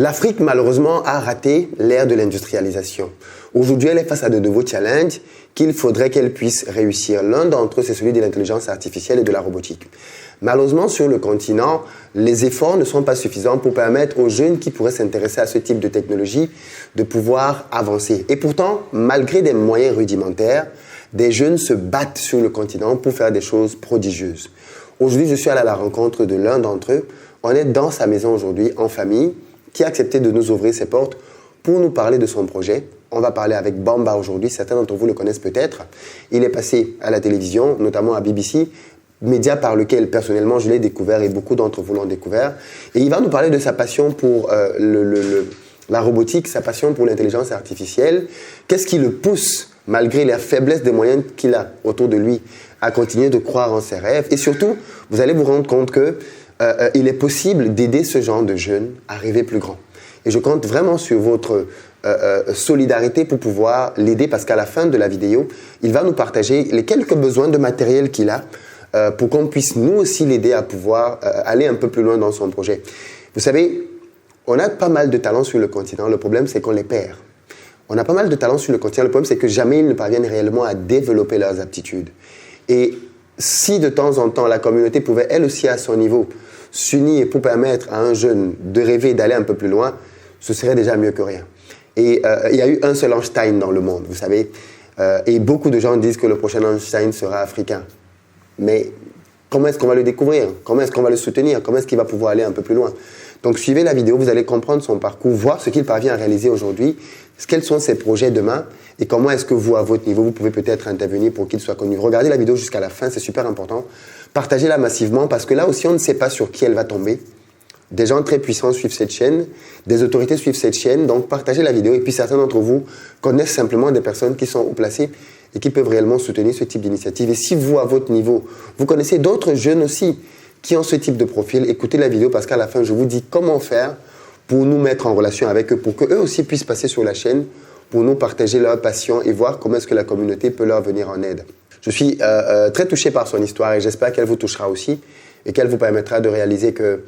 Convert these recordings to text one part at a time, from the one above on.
L'Afrique, malheureusement, a raté l'ère de l'industrialisation. Aujourd'hui, elle est face à de nouveaux challenges qu'il faudrait qu'elle puisse réussir. L'un d'entre eux, c'est celui de l'intelligence artificielle et de la robotique. Malheureusement, sur le continent, les efforts ne sont pas suffisants pour permettre aux jeunes qui pourraient s'intéresser à ce type de technologie de pouvoir avancer. Et pourtant, malgré des moyens rudimentaires, des jeunes se battent sur le continent pour faire des choses prodigieuses. Aujourd'hui, je suis allé à la rencontre de l'un d'entre eux. On est dans sa maison aujourd'hui, en famille, qui a accepté de nous ouvrir ses portes pour nous parler de son projet. On va parler avec Bamba aujourd'hui. Certains d'entre vous le connaissent peut-être. Il est passé à la télévision, notamment à BBC, média par lequel, personnellement, je l'ai découvert et beaucoup d'entre vous l'ont découvert. Et il va nous parler de sa passion pour la robotique, sa passion pour l'intelligence artificielle. Qu'est-ce qui le pousse, malgré la faiblesse des moyens qu'il a autour de lui, à continuer de croire en ses rêves. Et surtout, vous allez vous rendre compte que il est possible d'aider ce genre de jeunes à rêver plus grand. Et je compte vraiment sur votre solidarité pour pouvoir l'aider parce qu'à la fin de la vidéo, il va nous partager les quelques besoins de matériel qu'il a pour qu'on puisse nous aussi l'aider à pouvoir aller un peu plus loin dans son projet. Vous savez, on a pas mal de talents sur le continent. Le problème, c'est qu'on les perd. On a pas mal de talents sur le continent. Le problème, c'est que jamais ils ne parviennent réellement à développer leurs aptitudes. Et si de temps en temps, la communauté pouvait, elle aussi, à son niveau, s'unir pour permettre à un jeune de rêver, d'aller un peu plus loin, ce serait déjà mieux que rien. Et il y a eu un seul Einstein dans le monde, vous savez. Et beaucoup de gens disent que le prochain Einstein sera africain. Mais comment est-ce qu'on va le découvrir? Comment est-ce qu'on va le soutenir? Comment est-ce qu'il va pouvoir aller un peu plus loin? Donc, suivez la vidéo, vous allez comprendre son parcours, voir ce qu'il parvient à réaliser aujourd'hui, quels sont ses projets demain et comment est-ce que vous, à votre niveau, vous pouvez peut-être intervenir pour qu'il soit connu. Regardez la vidéo jusqu'à la fin, c'est super important. Partagez-la massivement parce que là aussi, on ne sait pas sur qui elle va tomber. Des gens très puissants suivent cette chaîne, des autorités suivent cette chaîne, donc partagez la vidéo et puis certains d'entre vous connaissent simplement des personnes qui sont haut placées et qui peuvent réellement soutenir ce type d'initiative. Et si vous, à votre niveau, vous connaissez d'autres jeunes aussi qui ont ce type de profil, écoutez la vidéo parce qu'à la fin, je vous dis comment faire pour nous mettre en relation avec eux, pour qu'eux aussi puissent passer sur la chaîne, pour nous partager leur passion et voir comment est-ce que la communauté peut leur venir en aide. Je suis très touché par son histoire et j'espère qu'elle vous touchera aussi et qu'elle vous permettra de réaliser que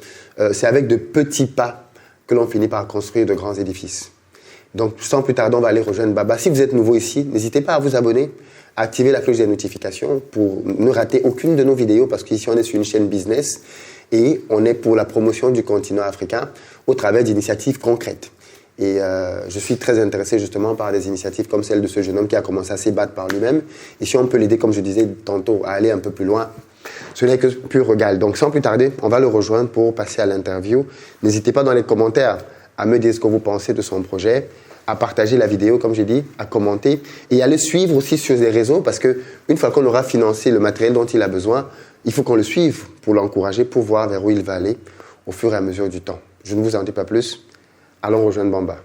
c'est avec de petits pas que l'on finit par construire de grands édifices. Donc, sans plus tarder, on va aller rejoindre Baba. Si vous êtes nouveau ici, n'hésitez pas à vous abonner, à activer la cloche des notifications pour ne rater aucune de nos vidéos parce qu'ici, on est sur une chaîne business et on est pour la promotion du continent africain au travers d'initiatives concrètes. Et je suis très intéressé justement par des initiatives comme celle de ce jeune homme qui a commencé à s'ébattre par lui-même. Et si on peut l'aider, comme je disais tantôt, à aller un peu plus loin, ce n'est que pur régal. Donc sans plus tarder, on va le rejoindre pour passer à l'interview. N'hésitez pas dans les commentaires à me dire ce que vous pensez de son projet, à partager la vidéo, comme j'ai dit, à commenter et à le suivre aussi sur les réseaux parce qu'une fois qu'on aura financé le matériel dont il a besoin, il faut qu'on le suive pour l'encourager, pour voir vers où il va aller au fur et à mesure du temps. Je ne vous en dis pas plus. Allons rejoindre Bamba.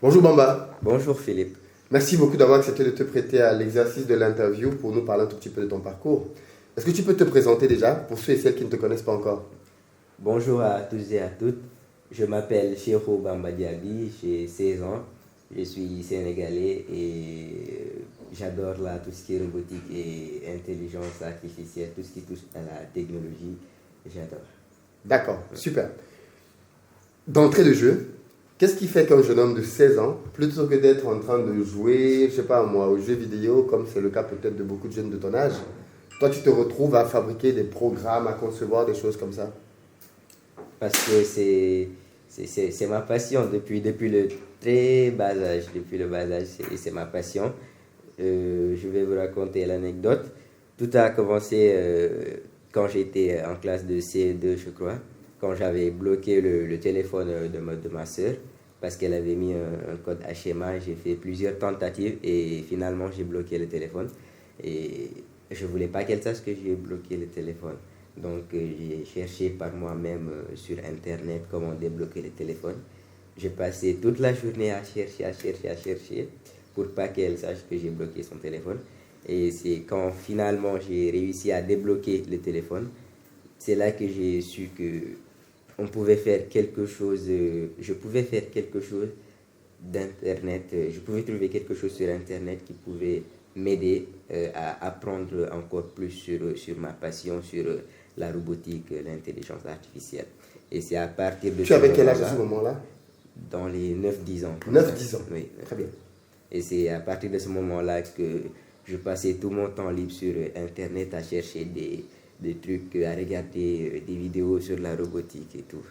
Bonjour Bamba. Bonjour Philippe. Merci beaucoup d'avoir accepté de te prêter à l'exercice de l'interview pour nous parler un tout petit peu de ton parcours. Est-ce que tu peux te présenter déjà pour ceux et celles qui ne te connaissent pas encore? Bonjour à tous et à toutes. Je m'appelle Cheikhou Bamba Diaby, j'ai 16 ans. Je suis sénégalais et j'adore tout ce qui est robotique et intelligence artificielle, tout ce qui touche à la technologie, j'adore. D'accord, super. D'entrée de jeu, qu'est-ce qui fait qu'un jeune homme de 16 ans, plutôt que d'être en train de jouer, je sais pas moi, aux jeux vidéo, comme c'est le cas peut-être de beaucoup de jeunes de ton âge, toi tu te retrouves à fabriquer des programmes, à concevoir des choses comme ça? Parce que c'est ma passion depuis le très bas âge. Depuis le bas âge, c'est ma passion. Je vais vous raconter l'anecdote. Tout a commencé quand j'étais en classe de CE2, je crois. quand j'avais bloqué le téléphone de ma sœur, parce qu'elle avait mis un code HMA, j'ai fait plusieurs tentatives et finalement j'ai bloqué le téléphone. Et je ne voulais pas qu'elle sache que j'ai bloqué le téléphone. Donc j'ai cherché par moi-même sur Internet comment débloquer le téléphone. J'ai passé toute la journée à chercher pour pas qu'elle sache que j'ai bloqué son téléphone. Et c'est quand finalement j'ai réussi à débloquer le téléphone, c'est là que j'ai su que on pouvait faire quelque chose, je pouvais faire quelque chose d'Internet, je pouvais trouver quelque chose sur Internet qui pouvait m'aider à apprendre encore plus sur ma passion, sur la robotique, l'intelligence artificielle. Et c'est à partir de Tu avais quel âge à ce moment-là? Dans les 9-10 ans. 9-10 ans, oui. Très bien. Et c'est à partir de ce moment-là que je passais tout mon temps libre sur Internet à chercher des trucs, à regarder des vidéos sur la robotique et tout.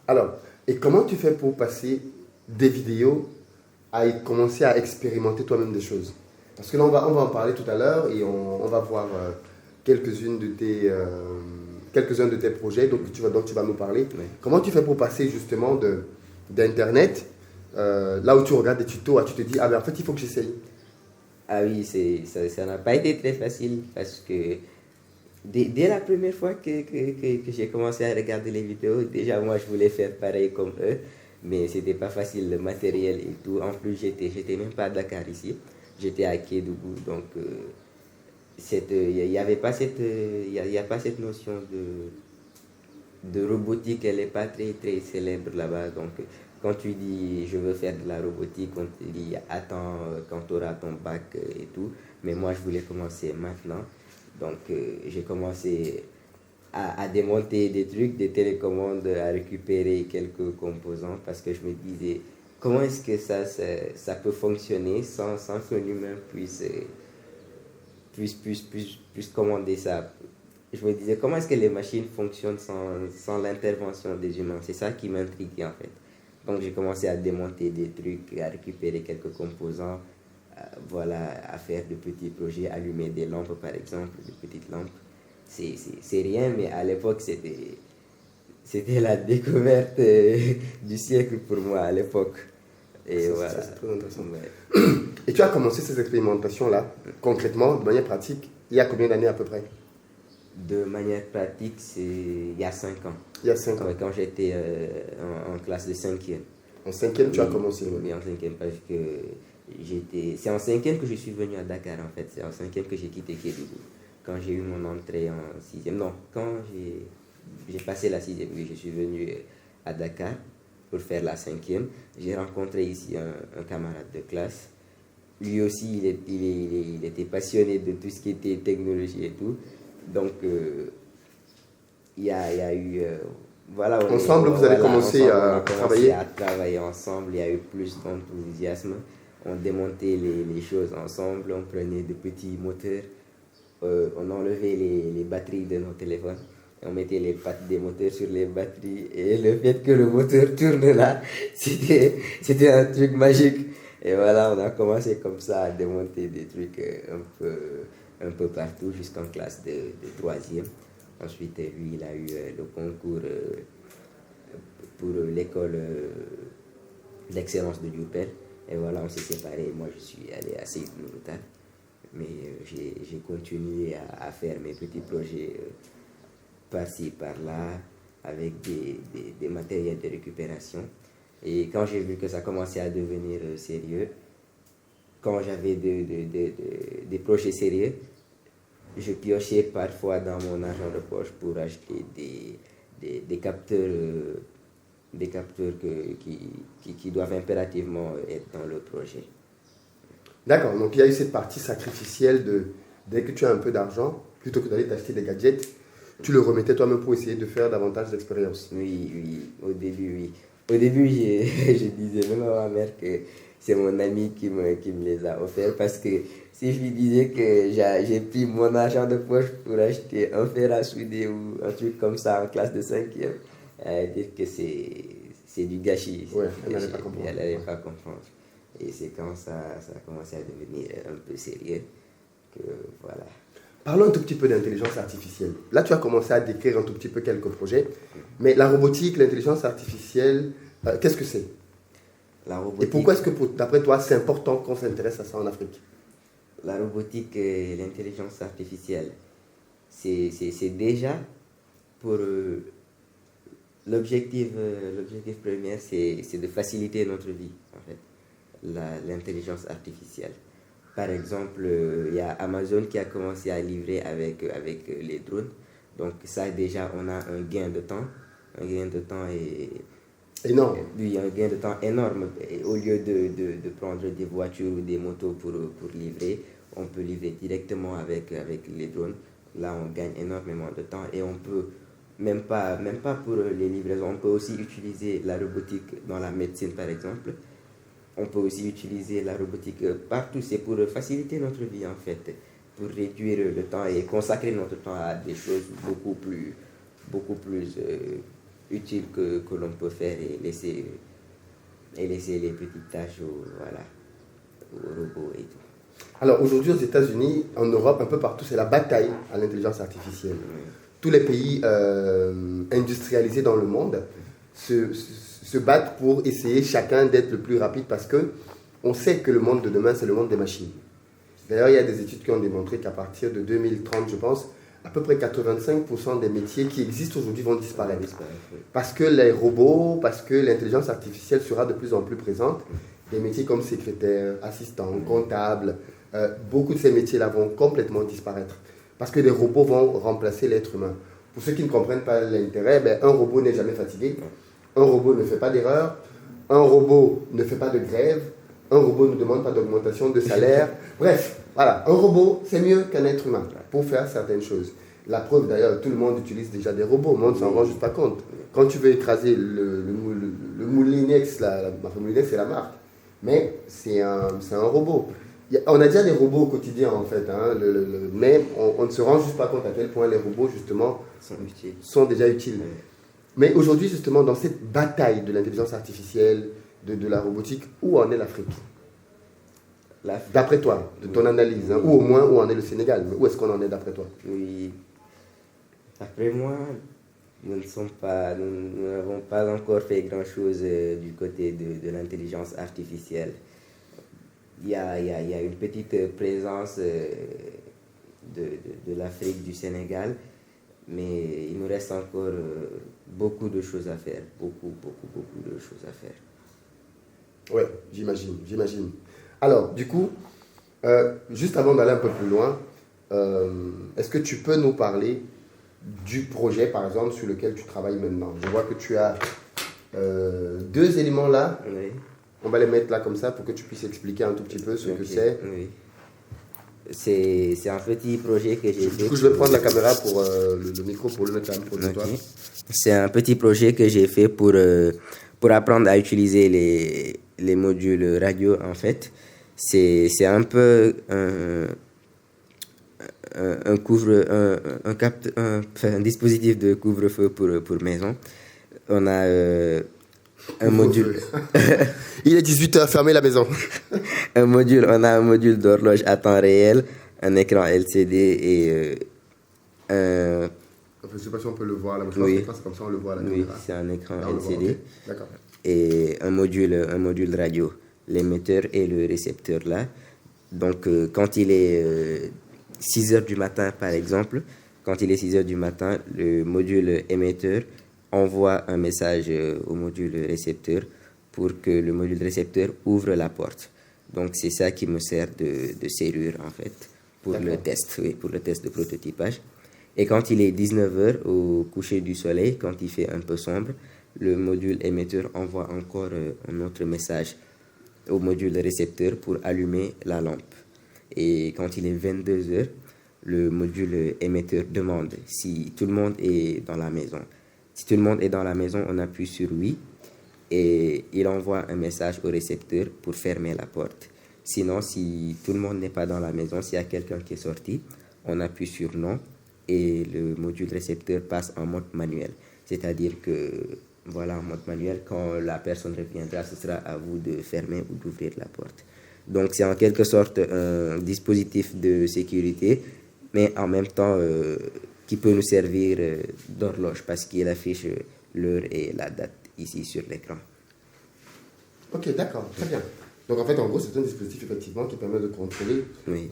Alors, et comment tu fais pour passer des vidéos à commencer à expérimenter toi-même des choses? Parce que là, on va en parler tout à l'heure et on va voir quelques-uns de tes projets dont tu vas nous parler. Oui. Comment tu fais pour passer justement d'Internet, là où tu regardes des tutos, tu te dis, ah ben en fait, il faut que j'essaye. Ah oui, ça n'a pas été très facile parce que dès la première fois que j'ai commencé à regarder les vidéos, déjà moi je voulais faire pareil comme eux, mais c'était pas facile, le matériel et tout. En plus, j'étais même pas à Dakar ici, j'étais à Kédougou, donc il n'y avait pas y a pas cette notion de robotique, elle n'est pas très, très célèbre là-bas. Donc, quand tu dis je veux faire de la robotique, on te dit attends quand tu auras ton bac et tout. Mais moi, je voulais commencer maintenant. Donc, j'ai commencé à démonter des trucs, des télécommandes, à récupérer quelques composants parce que je me disais comment est-ce que ça peut fonctionner sans qu'un humain puisse commander ça. Je me disais, comment est-ce que les machines fonctionnent sans l'intervention des humains? C'est ça qui m'intriguait en fait. Donc j'ai commencé à démonter des trucs, à récupérer quelques composants, voilà, à faire de petits projets, allumer des lampes par exemple, des petites lampes. C'est rien, mais à l'époque c'était la découverte du siècle pour moi à l'époque. Et voilà. C'est très intéressant. Ouais. Et tu as commencé ces expérimentations-là, concrètement, de manière pratique, il y a combien d'années à peu près? De manière pratique, c'est il y a 5 ans. Il y a 5 ans. Ouais, quand j'étais en classe de 5e. En 5e, tu as Oui, commencé. oui, en 5e, parce que c'est en 5e que je suis venu à Dakar en fait. C'est en 5e que j'ai quitté Kédougou. Quand j'ai eu mon entrée en 6e, non, quand j'ai passé la 6e, oui, je suis venu à Dakar pour faire la 5e. J'ai rencontré ici un camarade de classe. Lui aussi, il était passionné de tout ce qui était technologie et tout. Donc, il y a eu... voilà, Ensemble, vous avez commencé à travailler? À travailler ensemble, il y a eu plus d'enthousiasme. On démontait les choses ensemble, on prenait de petits moteurs, on enlevait les batteries de nos téléphones, on mettait les pattes des moteurs sur les batteries et le fait que le moteur tourne là, c'était un truc magique. Et voilà, on a commencé comme ça à démonter des trucs un peu partout jusqu'en classe de 3e. Ensuite, lui, il a eu le concours pour l'école d'excellence de Diourbel. Et voilà, on s'est séparés. Moi, je suis allé à Seyd Nourou. Mais j'ai continué à faire mes petits projets par-ci, par-là, avec des matériels de récupération. Et quand j'ai vu que ça commençait à devenir sérieux, quand j'avais des projets sérieux, je piochais parfois dans mon argent de poche pour acheter des capteurs, qui doivent impérativement être dans le projet. D'accord, donc il y a eu cette partie sacrificielle dès que tu as un peu d'argent, plutôt que d'aller t'acheter des gadgets, tu le remettais toi-même pour essayer de faire davantage d'expériences. Oui, au début, oui. Au début, je disais même à ma mère que c'est mon ami qui me les a offerts parce que si je lui disais que j'ai pris mon argent de poche pour acheter un fer à souder ou un truc comme ça en classe de 5e, elle allait dire que c'est du gâchis. Ouais, elle n'allait pas comprendre. Elle n'allait pas comprendre. Et c'est quand ça a commencé à devenir un peu sérieux que voilà. Parlons un tout petit peu d'intelligence artificielle. Là, tu as commencé à décrire un tout petit peu quelques projets, mais la robotique, l'intelligence artificielle, qu'est-ce que c'est? La Et robotique, pourquoi est-ce que, d'après toi, c'est important qu'on s'intéresse à ça en Afrique? la robotique et l'intelligence artificielle, c'est déjà pour l'objectif premier, c'est de faciliter notre vie, en fait, l'intelligence artificielle. Par exemple, il y a Amazon qui a commencé à livrer avec les drones. Donc ça, déjà, on a un gain de temps. Un gain de temps et Énorme. oui, un gain de temps énorme. Et au lieu de prendre des voitures ou des motos pour livrer, on peut livrer directement avec les drones. Là, on gagne énormément de temps et on peut, même pas pour les livraisons, on peut aussi utiliser la robotique dans la médecine, par exemple. On peut aussi utiliser la robotique partout. C'est pour faciliter notre vie, en fait, pour réduire le temps et consacrer notre temps à des choses beaucoup plus utiles que l'on peut faire et laisser les petites tâches aux robots et tout. Alors aujourd'hui aux États-Unis, en Europe, un peu partout, c'est la bataille à l'intelligence artificielle. Tous les pays industrialisés dans le monde se battent pour essayer chacun d'être le plus rapide parce que on sait que le monde de demain, c'est le monde des machines. D'ailleurs, il y a des études qui ont démontré qu'à partir de 2030, je pense, à peu près 85% des métiers qui existent aujourd'hui vont disparaître. Parce que les robots, parce que l'intelligence artificielle sera de plus en plus présente. Des métiers comme secrétaire, assistant, comptable, beaucoup de ces métiers-là vont complètement disparaître. Parce que les robots vont remplacer l'être humain. Pour ceux qui ne comprennent pas l'intérêt, un robot n'est jamais fatigué. Un robot ne fait pas d'erreur. Un robot ne fait pas de grève. Un robot ne demande pas d'augmentation de salaire. Bref, voilà, un robot, c'est mieux qu'un être humain pour faire certaines choses. La preuve d'ailleurs, tout le monde utilise déjà des robots, le monde ne s'en rend juste pas compte. Quand tu veux écraser le Moulinex, Moulinex c'est la marque, mais c'est un robot. On a déjà des robots au quotidien en fait, hein, mais on ne se rend juste pas compte à quel point les robots justement sont déjà utiles. Mais aujourd'hui justement dans cette bataille de l'intelligence artificielle, de la robotique, où en est l'Afrique? D'après toi, de ton analyse, hein, ou au moins où en est le Sénégal, mais où est-ce qu'on en est d'après toi? Oui, d'après moi, nous n'avons pas encore fait grand-chose du côté de l'intelligence artificielle. Il y a une petite présence de l'Afrique, du Sénégal, mais il nous reste encore beaucoup de choses à faire, beaucoup de choses à faire. Oui, j'imagine. Alors, du coup, juste avant d'aller un peu plus loin, est-ce que tu peux nous parler du projet, par exemple, sur lequel tu travailles maintenant? Je vois que tu as deux éléments là. Oui. On va les mettre là comme ça pour que tu puisses expliquer un tout petit peu ce que c'est. Oui. C'est un petit projet que j'ai fait. Du coup, je vais prendre la caméra pour le micro pour le mettre un peu de toi. C'est un petit projet que j'ai fait pour apprendre à utiliser les modules radio, en fait. C'est un peu un dispositif de couvre-feu pour maison. On a un module. Il est 18h, fermez la maison. On a un module d'horloge à temps réel, un écran LCD et un... Je ne sais pas si on peut le voir là, mais je Oui. pense que c'est comme ça on le voit à la Oui, caméra. c'est un écran Là, on le voit, LCD. ok. D'accord. Et un module radio, l'émetteur et le récepteur là. Donc, quand il est 6 heures du matin, par exemple, quand il est 6 heures du matin, le module émetteur envoie un message au module récepteur pour que le module récepteur ouvre la porte. Donc, c'est ça qui me sert de serrure, en fait, pour le test, oui, pour le test de prototypage. Et quand il est 19 heures, au coucher du soleil, quand il fait un peu sombre, le module émetteur envoie encore un autre message au module récepteur pour allumer la lampe. Et quand il est 22 heures, le module émetteur demande si tout le monde est dans la maison. Si tout le monde est dans la maison, on appuie sur oui et il envoie un message au récepteur pour fermer la porte. Sinon, si tout le monde n'est pas dans la maison, s'il y a quelqu'un qui est sorti, on appuie sur non et le module récepteur passe en mode manuel. C'est-à-dire que, voilà, en mode manuel, quand la personne reviendra, ce sera à vous de fermer ou d'ouvrir la porte. Donc, c'est en quelque sorte un dispositif de sécurité mais en même temps qui peut nous servir d'horloge parce qu'il affiche l'heure et la date ici sur l'écran. Ok, d'accord, très bien. Donc en fait, en gros, c'est un dispositif effectivement qui permet de contrôler Oui.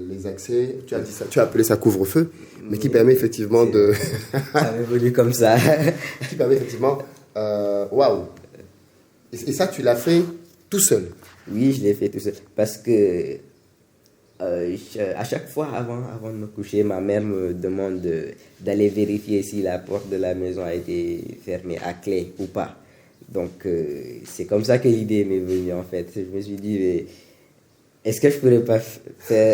les accès. Tu as dit ça, tu as appelé ça couvre-feu, mais qui permet effectivement de. Ça évolue comme ça. Qui permet effectivement. Waouh! Et ça, tu l'as fait tout seul? Oui, je l'ai fait tout seul parce que à chaque fois avant de me coucher, ma mère me demande d'aller vérifier si la porte de la maison a été fermée à clé ou pas. Donc, c'est comme ça que l'idée m'est venue en fait. Je me suis dit, mais est-ce que je pourrais pas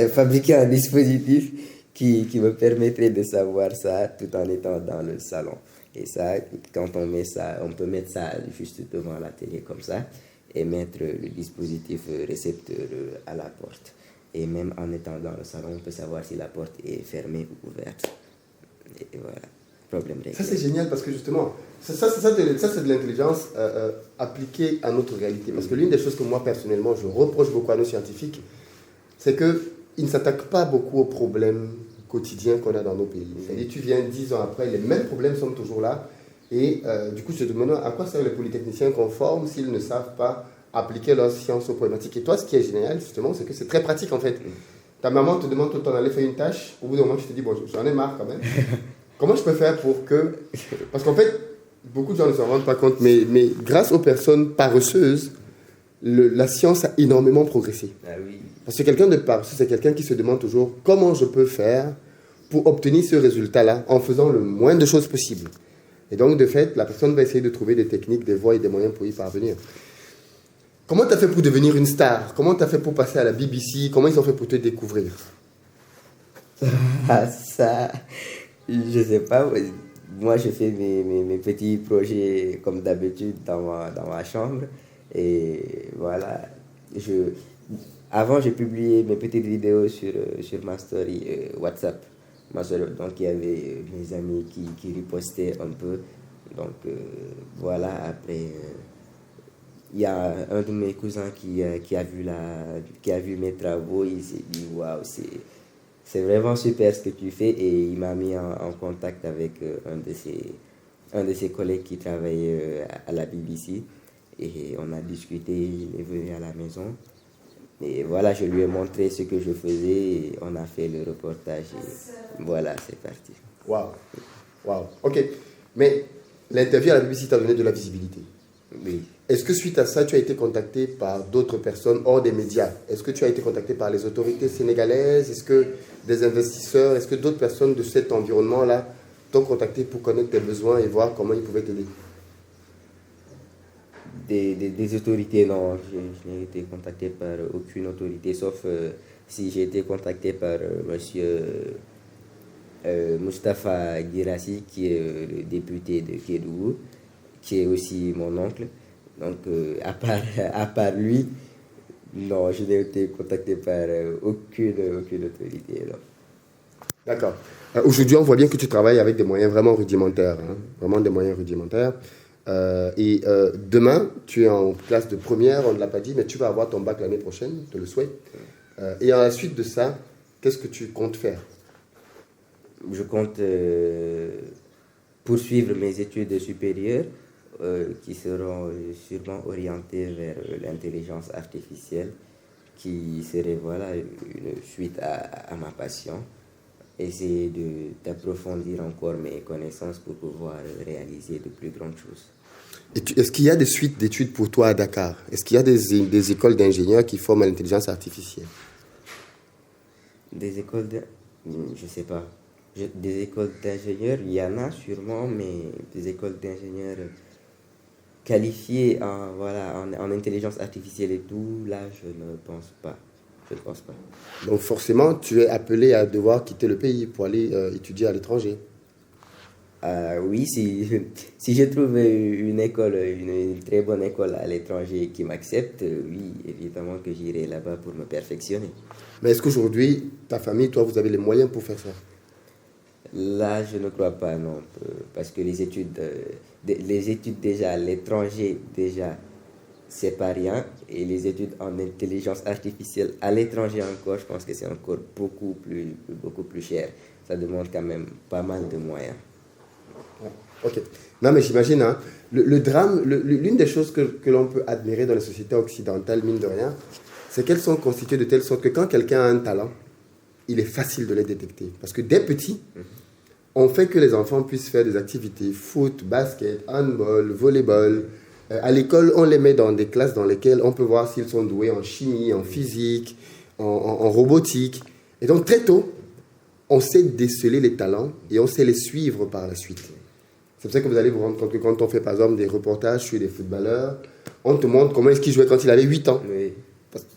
fabriquer un dispositif qui me permettrait de savoir ça tout en étant dans le salon. Et ça, quand on met ça, on peut mettre ça juste devant la télé comme ça et mettre le dispositif récepteur à la porte. Et même en étant dans le salon, on peut savoir si la porte est fermée ou ouverte. Et voilà, problème réglé. Ça, c'est génial parce que justement, ça c'est de l'intelligence appliquée à notre réalité. Parce que l'une des choses que moi, personnellement, je reproche beaucoup à nos scientifiques, c'est qu'ils ne s'attaquent pas beaucoup aux problèmes quotidiens qu'on a dans nos pays. C'est-à-dire, tu viens 10 ans après, les mêmes problèmes sont toujours là. Et du coup, je te demande à quoi servent les polytechniciens qu'on forme s'ils ne savent pas appliquer leur science aux problématiques. Et toi, ce qui est génial, justement, c'est que c'est très pratique, en fait. Ta maman te demande tout le temps d'aller faire une tâche. Au bout d'un moment, tu te dis, bon, j'en ai marre quand même. Comment je peux faire pour que... Parce qu'en fait, beaucoup de gens ne s'en rendent pas compte, mais grâce aux personnes paresseuses, la science a énormément progressé. Ah oui. Parce que quelqu'un de paresseux, c'est quelqu'un qui se demande toujours comment je peux faire pour obtenir ce résultat-là en faisant le moins de choses possible. Et donc, de fait, la personne va essayer de trouver des techniques, des voies et des moyens pour y parvenir. Comment tu as fait pour devenir une star? Comment tu as fait pour passer à la BBC? Comment ils ont fait pour te découvrir? Ah, ça, je sais pas. Moi, je fais mes petits projets comme d'habitude dans ma chambre. Et voilà. Avant, j'ai publié mes petites vidéos sur ma story WhatsApp. Donc, il y avait mes amis qui ripostaient un peu. Donc, voilà. Après, il y a un de mes cousins qui a vu mes travaux. Il s'est dit, waouh, c'est vraiment super ce que tu fais. Et il m'a mis en contact avec un de ses collègues qui travaille à la BBC. Et on a discuté, il est venu à la maison. Et voilà, je lui ai montré ce que je faisais et on a fait le reportage. Et voilà, c'est parti. Waouh, waouh. Ok, mais l'interview à la BBC t'a donné de la visibilité. Oui. Est-ce que suite à ça, tu as été contacté par d'autres personnes hors des médias? Est-ce que tu as été contacté par les autorités sénégalaises? Est-ce que des investisseurs? Est-ce que d'autres personnes de cet environnement-là t'ont contacté pour connaître tes besoins et voir comment ils pouvaient t'aider? Des autorités, non, je n'ai été contacté par aucune autorité, sauf si j'ai été contacté par monsieur Mustapha Guirassi, qui est le député de Kédougou, qui est aussi mon oncle. Donc, à part lui, non, je n'ai été contacté par aucune autorité. Non. D'accord. Aujourd'hui, on voit bien que tu travailles avec des moyens vraiment rudimentaires, hein, vraiment des moyens rudimentaires. Demain, tu es en classe de première, on ne l'a pas dit, mais tu vas avoir ton bac l'année prochaine, je te le souhaite. Et à la suite de ça, qu'est-ce que tu comptes faire? Je compte poursuivre mes études supérieures qui seront sûrement orientées vers l'intelligence artificielle, qui serait voilà, une suite à ma passion. Essayer d'approfondir encore mes connaissances pour pouvoir réaliser de plus grandes choses. Est-ce qu'il y a des suites d'études pour toi à Dakar? Est-ce qu'il y a des écoles d'ingénieurs qui forment à l'intelligence artificielle? Des écoles je ne sais pas. Des écoles d'ingénieurs, il y en a sûrement, mais des écoles d'ingénieurs qualifiées en intelligence artificielle et tout, là, je ne pense pas. Je ne pense pas. Donc forcément, tu es appelé à devoir quitter le pays pour aller étudier à l'étranger. Oui, si je trouve une école, une très bonne école à l'étranger qui m'accepte, oui, évidemment que j'irai là-bas pour me perfectionner. Mais est-ce qu'aujourd'hui, ta famille, toi, vous avez les moyens pour faire ça? Là, je ne crois pas, non, parce que les études déjà à l'étranger, déjà, c'est pas rien. Et les études en intelligence artificielle à l'étranger encore, je pense que c'est encore beaucoup plus cher. Ça demande quand même pas mal de moyens. Ok. Non, mais j'imagine, hein, le drame, l'une des choses que l'on peut admirer dans les sociétés occidentales, mine de rien, c'est qu'elles sont constituées de telle sorte que quand quelqu'un a un talent, il est facile de les détecter. Parce que dès petit, on fait que les enfants puissent faire des activités, foot, basket, handball, volleyball. À l'école, on les met dans des classes dans lesquelles on peut voir s'ils sont doués en chimie, en physique, en robotique. Et donc, très tôt, on sait déceler les talents et on sait les suivre par la suite. C'est pour ça que vous allez vous rendre compte que quand on fait par exemple des reportages sur des footballeurs, on te montre comment est-ce qu'il jouait quand il avait 8 ans. Oui.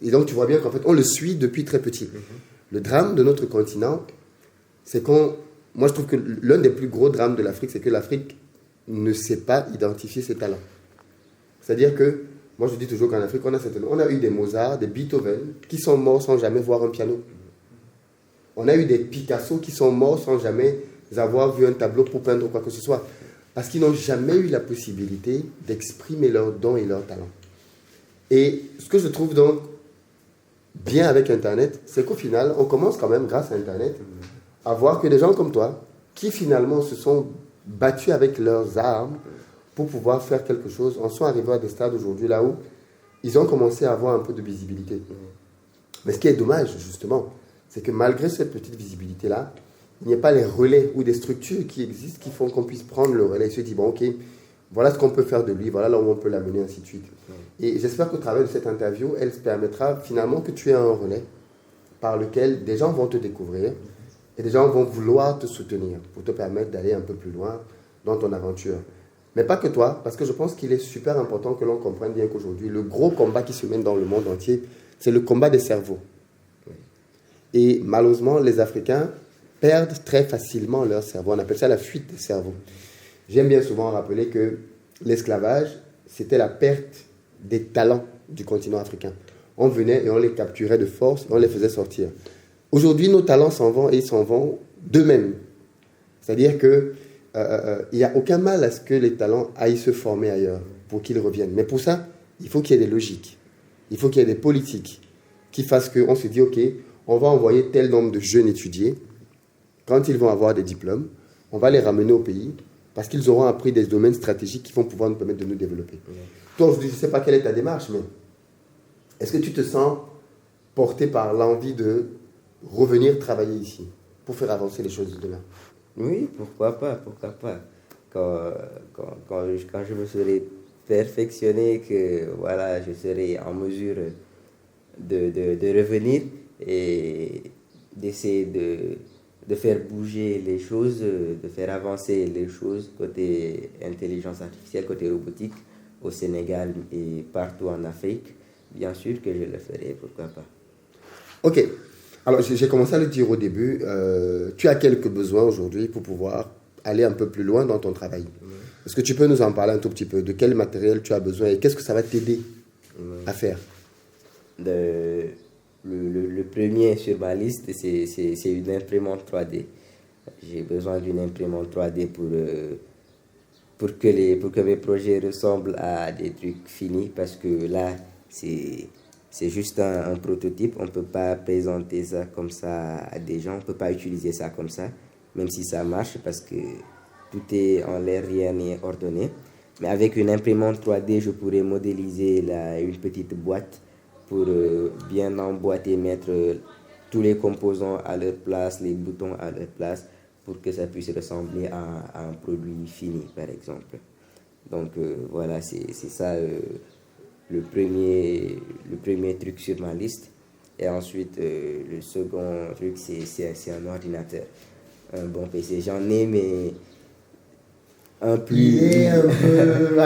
Et donc tu vois bien qu'en fait on le suit depuis très petit. Le drame de notre continent, c'est moi je trouve que l'un des plus gros drames de l'Afrique, c'est que l'Afrique ne sait pas identifier ses talents. C'est-à-dire que, moi je dis toujours qu'en Afrique, on a eu des Mozart, des Beethoven, qui sont morts sans jamais voir un piano. On a eu des Picasso qui sont morts sans jamais avoir vu un tableau pour peindre quoi que ce soit. Parce qu'ils n'ont jamais eu la possibilité d'exprimer leurs dons et leurs talents. Et ce que je trouve donc bien avec Internet, c'est qu'au final, on commence quand même, grâce à Internet, à voir que des gens comme toi, qui finalement se sont battus avec leurs armes pour pouvoir faire quelque chose, en sont arrivés à des stades aujourd'hui là où ils ont commencé à avoir un peu de visibilité. Mais ce qui est dommage, justement, c'est que malgré cette petite visibilité-là, il n'y a pas les relais ou des structures qui existent qui font qu'on puisse prendre le relais et se dire, bon, ok, voilà ce qu'on peut faire de lui, voilà là où on peut l'amener, ainsi de suite. Et j'espère qu'au travers de cette interview, elle se permettra finalement que tu aies un relais par lequel des gens vont te découvrir et des gens vont vouloir te soutenir pour te permettre d'aller un peu plus loin dans ton aventure. Mais pas que toi, parce que je pense qu'il est super important que l'on comprenne bien qu'aujourd'hui, le gros combat qui se mène dans le monde entier, c'est le combat des cerveaux. Et malheureusement, les Africains perdent très facilement leur cerveau. On appelle ça la fuite des cerveaux. J'aime bien souvent rappeler que l'esclavage, c'était la perte des talents du continent africain. On venait et on les capturait de force et on les faisait sortir. Aujourd'hui, nos talents s'en vont et ils s'en vont d'eux-mêmes. C'est-à-dire que il n'y a aucun mal à ce que les talents aillent se former ailleurs pour qu'ils reviennent. Mais pour ça, il faut qu'il y ait des logiques. Il faut qu'il y ait des politiques qui fassent qu'on se dit, OK, on va envoyer tel nombre de jeunes étudiés. Quand ils vont avoir des diplômes, on va les ramener au pays parce qu'ils auront appris des domaines stratégiques qui vont pouvoir nous permettre de nous développer. Toi, aujourd'hui, je ne sais pas quelle est ta démarche, mais est-ce que tu te sens porté par l'envie de revenir travailler ici pour faire avancer les choses de demain? Oui, pourquoi pas. Quand je me serai perfectionné, que voilà, je serai en mesure de revenir et d'essayer de faire bouger les choses, de faire avancer les choses côté intelligence artificielle, côté robotique, au Sénégal et partout en Afrique, bien sûr que je le ferai, pourquoi pas. Ok. Alors, j'ai commencé à le dire au début, tu as quelques besoins aujourd'hui pour pouvoir aller un peu plus loin dans ton travail. Est-ce que tu peux nous en parler un tout petit peu? De quel matériel tu as besoin et qu'est-ce que ça va t'aider à faire? Le premier sur ma liste, c'est une imprimante 3D. J'ai besoin d'une imprimante 3D pour que mes projets ressemblent à des trucs finis, parce que là, c'est juste un prototype. On ne peut pas présenter ça comme ça à des gens. On ne peut pas utiliser ça comme ça, même si ça marche, parce que tout est en l'air, rien n'est ordonné. Mais avec une imprimante 3D, je pourrais modéliser une petite boîte pour bien emboîter, mettre tous les composants à leur place, les boutons à leur place, pour que ça puisse ressembler à un produit fini, par exemple. Donc voilà, c'est ça le premier truc sur ma liste. Et ensuite, le second truc, c'est un ordinateur, un bon PC. J'en ai, mais un plus... Il est un peu...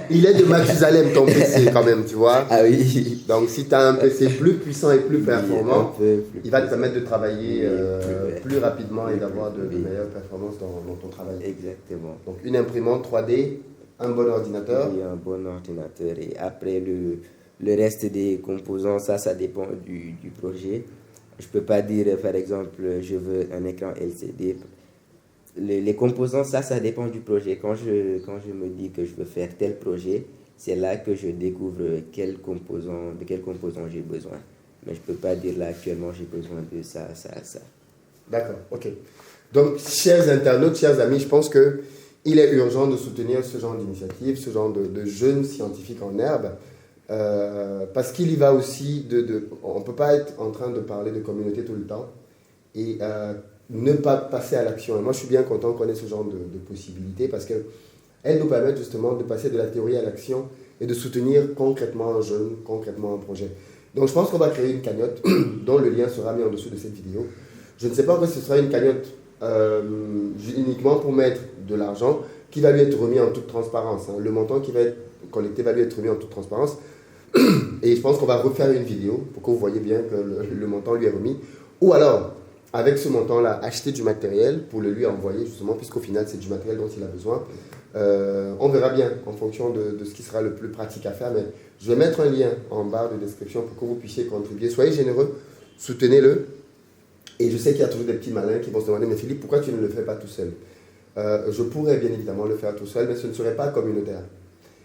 il est de Mathusalem, ton PC, quand même, tu vois. Ah oui. Donc, si tu as un PC plus puissant et plus performant, plus il va te permettre de travailler oui, plus rapidement et d'avoir de meilleures performances dans ton travail. Exactement. Donc, une imprimante 3D, un bon ordinateur. Oui, un bon ordinateur. Et après, le reste des composants, ça dépend du projet. Je ne peux pas dire, par exemple, je veux un écran LCD. Les composants, ça dépend du projet. Quand je me dis que je veux faire tel projet, c'est là que je découvre de quel composant j'ai besoin. Mais je ne peux pas dire là actuellement j'ai besoin de ça. D'accord, ok. Donc, chers internautes, chers amis, je pense qu'il est urgent de soutenir ce genre d'initiative, ce genre de jeunes scientifiques en herbe, parce qu'il y va aussi on ne peut pas être en train de parler de communauté tout le temps et ne pas passer à l'action. Et moi, je suis bien content qu'on ait ce genre de possibilités, parce qu'elles nous permettent justement de passer de la théorie à l'action et de soutenir concrètement un jeune, concrètement un projet. Donc, je pense qu'on va créer une cagnotte dont le lien sera mis en dessous de cette vidéo. Je ne sais pas si ce sera une cagnotte uniquement pour mettre de l'argent qui va lui être remis en toute transparence. Le montant qui va être collecté va lui être remis en toute transparence. Et je pense qu'on va refaire une vidéo pour que vous voyez bien que le montant lui est remis. Ou alors, avec ce montant-là, acheter du matériel pour le lui envoyer, justement, puisqu'au final, c'est du matériel dont il a besoin. On verra bien en fonction de ce qui sera le plus pratique à faire. Mais je vais mettre un lien en barre de description pour que vous puissiez contribuer. Soyez généreux, soutenez-le. Et je sais qu'il y a toujours des petits malins qui vont se demander, mais Philippe, pourquoi tu ne le fais pas tout seul? Je pourrais bien évidemment le faire tout seul, mais ce ne serait pas communautaire.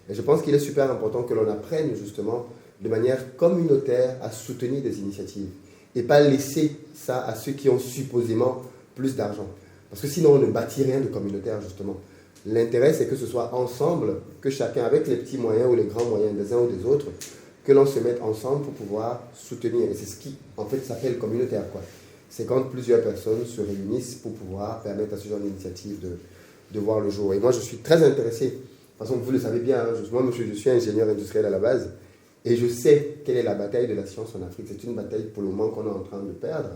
Et je pense qu'il est super important que l'on apprenne justement de manière communautaire à soutenir des initiatives et pas laisser ça à ceux qui ont supposément plus d'argent. Parce que sinon, on ne bâtit rien de communautaire justement. L'intérêt, c'est que ce soit ensemble, que chacun, avec les petits moyens ou les grands moyens des uns ou des autres, que l'on se mette ensemble pour pouvoir soutenir. Et c'est ce qui, en fait, s'appelle communautaire, quoi. C'est quand plusieurs personnes se réunissent pour pouvoir permettre à ce genre d'initiative de voir le jour. Et moi, je suis très intéressé. De toute façon, vous le savez bien, moi, je suis ingénieur industriel à la base, et je sais quelle est la bataille de la science en Afrique. C'est une bataille, pour le moment, qu'on est en train de perdre,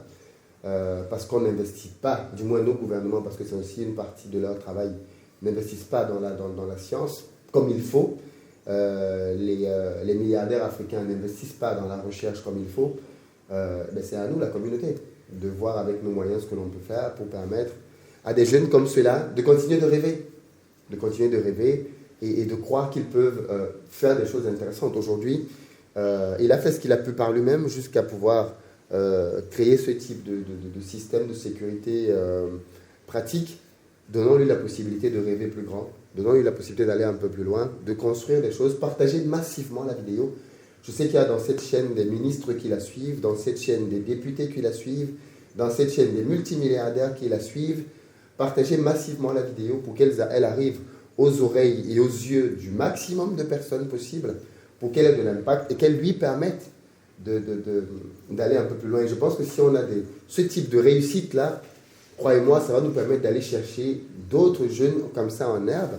parce qu'on n'investit pas, du moins nos gouvernements, parce que c'est aussi une partie de leur travail, n'investissent pas dans la science comme il faut. Les milliardaires africains n'investissent pas dans la recherche comme il faut. C'est à nous, la communauté, de voir avec nos moyens ce que l'on peut faire pour permettre à des jeunes comme ceux-là de continuer de rêver, et de croire qu'ils peuvent faire des choses intéressantes. Aujourd'hui, il a fait ce qu'il a pu par lui-même jusqu'à pouvoir créer ce type de système de sécurité pratique. Donnons-lui la possibilité de rêver plus grand, donnons-lui la possibilité d'aller un peu plus loin, de construire des choses, partager massivement la vidéo. Je sais qu'il y a dans cette chaîne des ministres qui la suivent, dans cette chaîne des députés qui la suivent, dans cette chaîne des multimilliardaires qui la suivent. Partagez massivement la vidéo pour qu'elle arrive aux oreilles et aux yeux du maximum de personnes possible, pour qu'elle ait de l'impact et qu'elle lui permette d'aller un peu plus loin. Et je pense que si on a ce type de réussite-là, croyez-moi, ça va nous permettre d'aller chercher d'autres jeunes comme ça en herbe.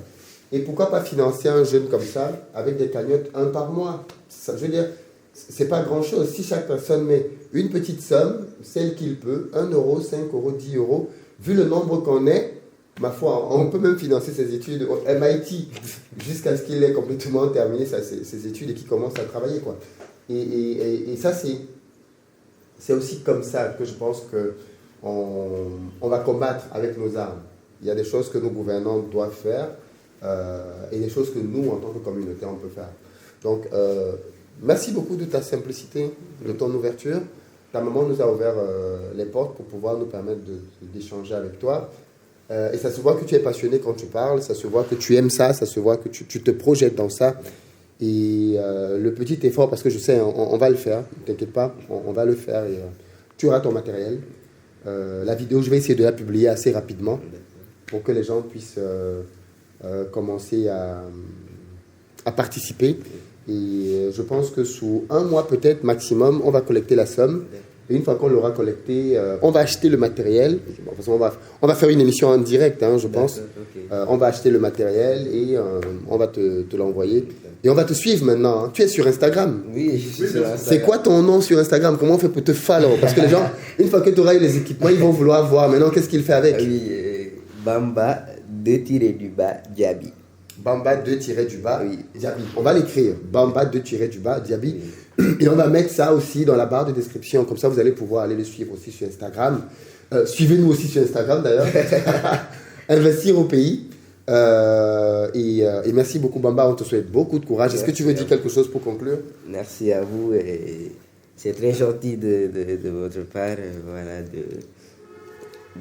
Et pourquoi pas financer un jeune comme ça avec des cagnottes, un par mois? Ça, je veux dire, c'est pas grand-chose. Si chaque personne met une petite somme, celle qu'il peut, 1 euro, 5 euros, 10 euros, vu le nombre qu'on est, ma foi, on peut même financer ses études au MIT jusqu'à ce qu'il ait complètement terminé ses études et qu'il commence à travailler, quoi. Et ça, c'est aussi comme ça que je pense qu'on va combattre avec nos armes. Il y a des choses que nos gouvernants doivent faire et des choses que nous, en tant que communauté, on peut faire. Donc, merci beaucoup de ta simplicité, de ton ouverture. Ta maman nous a ouvert les portes pour pouvoir nous permettre d'échanger avec toi. Et ça se voit que tu es passionné quand tu parles, ça se voit que tu aimes ça, ça se voit que tu te projettes dans ça. Et le petit effort, parce que je sais, on va le faire, ne t'inquiète pas, on va le faire. Et, tu auras ton matériel. La vidéo, je vais essayer de la publier assez rapidement pour que les gens puissent commencer à participer. Et je pense que sous 1 mois peut-être maximum, on va collecter la somme. Et une fois qu'on l'aura collecté, on va acheter le matériel. Bon, de toute façon, on va faire une émission en direct, je pense. Okay. On va acheter le matériel et on va te l'envoyer. Et on va te suivre maintenant. Tu es sur Instagram. Oui, je suis sur Instagram. C'est quoi ton nom sur Instagram? Comment on fait pour te follow? Parce que les gens, une fois que tu auras eu les équipements, ils vont vouloir voir maintenant qu'est-ce qu'il fait avec. Oui, Bamba, Diaby. Bamba, oui. Diaby. On va l'écrire. Bamba, Diaby. Oui. Et on va mettre ça aussi dans la barre de description. Comme ça, vous allez pouvoir aller le suivre aussi sur Instagram. Suivez-nous aussi sur Instagram, d'ailleurs. Investir au pays. Et merci beaucoup, Bamba. On te souhaite beaucoup de courage. Est-ce que tu veux dire quelque chose pour conclure? Merci à vous. C'est très gentil de votre part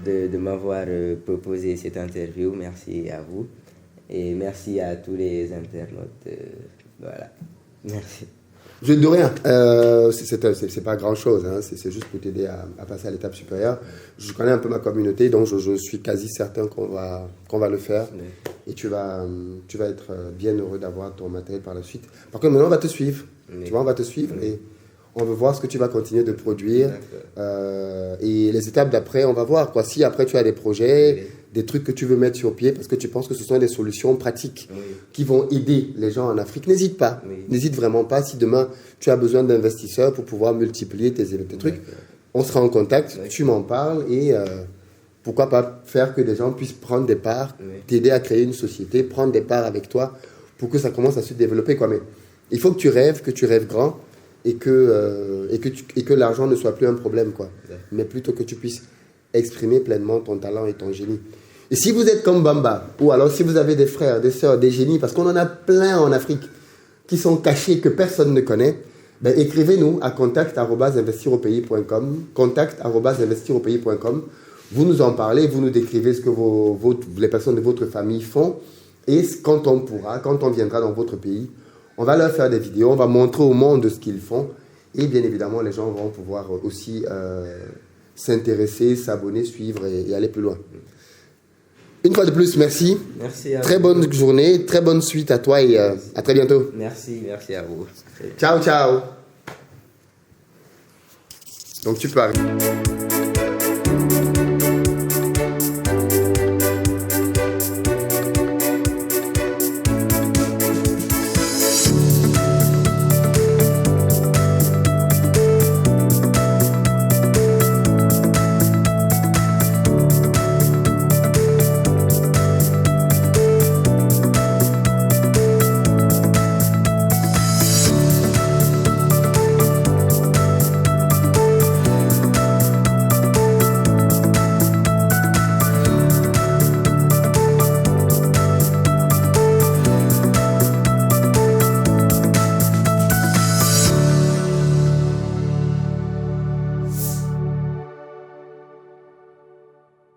de m'avoir proposé cette interview. Merci à vous. Et merci à tous les internautes. Voilà. Merci. Je ne dis rien. C'est pas grand-chose. Hein. C'est juste pour t'aider à passer à l'étape supérieure. Je connais un peu ma communauté, donc je suis quasi certain qu'on va le faire. Oui. Et tu vas être bien heureux d'avoir ton matériel par la suite. Par contre, maintenant, on va te suivre. Oui. Tu vois, on va te suivre et on veut voir ce que tu vas continuer de produire. Et les étapes d'après, on va voir. Quoi. Si après, tu as des projets, des trucs que tu veux mettre sur pied, parce que tu penses que ce sont des solutions pratiques qui vont aider les gens en Afrique, n'hésite pas. N'hésite vraiment pas. Si demain, tu as besoin d'investisseurs pour pouvoir multiplier tes trucs, on sera en contact, tu m'en parles et pourquoi pas faire que des gens puissent prendre des parts, t'aider à créer une société, prendre des parts avec toi pour que ça commence à se développer. Quoi. Mais il faut que tu rêves grand et que l'argent ne soit plus un problème. Quoi. Mais plutôt que tu puisses exprimer pleinement ton talent et ton génie. Et si vous êtes comme Bamba, ou alors si vous avez des frères, des sœurs, des génies, parce qu'on en a plein en Afrique qui sont cachés, que personne ne connaît, ben écrivez-nous à contact@investiraupais.com, contact@investiraupais.com. Vous nous en parlez, vous nous décrivez ce que les personnes de votre famille font. Et quand on viendra dans votre pays, on va leur faire des vidéos, on va montrer au monde ce qu'ils font. Et bien évidemment, les gens vont pouvoir aussi s'intéresser, s'abonner, suivre et aller plus loin. Une fois de plus, merci. Merci à très vous. bonne journée, très bonne suite à toi et à très bientôt. Merci à vous. Ciao, ciao. Donc tu peux arrêter.